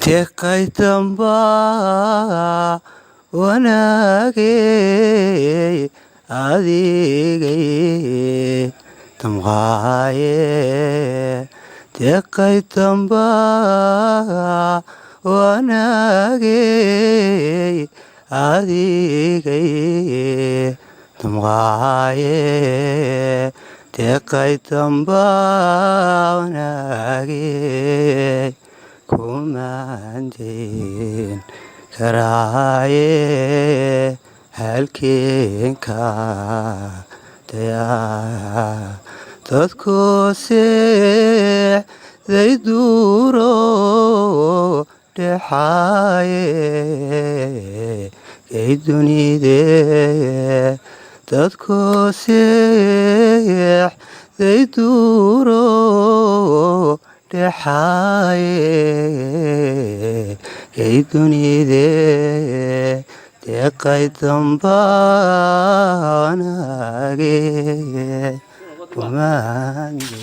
deeqaytamba wanaagay adigay damqaaye deeqaytamba wanaagay adigay damqaaye deeqaytamba wanaagay kumaandeen karaaye halkeenka dayaa dadku seexday duuro dhexaaye kay dunide dadku seexday duuro dhexaaye kay dunide deeqaytamba wanaagay kumaandeen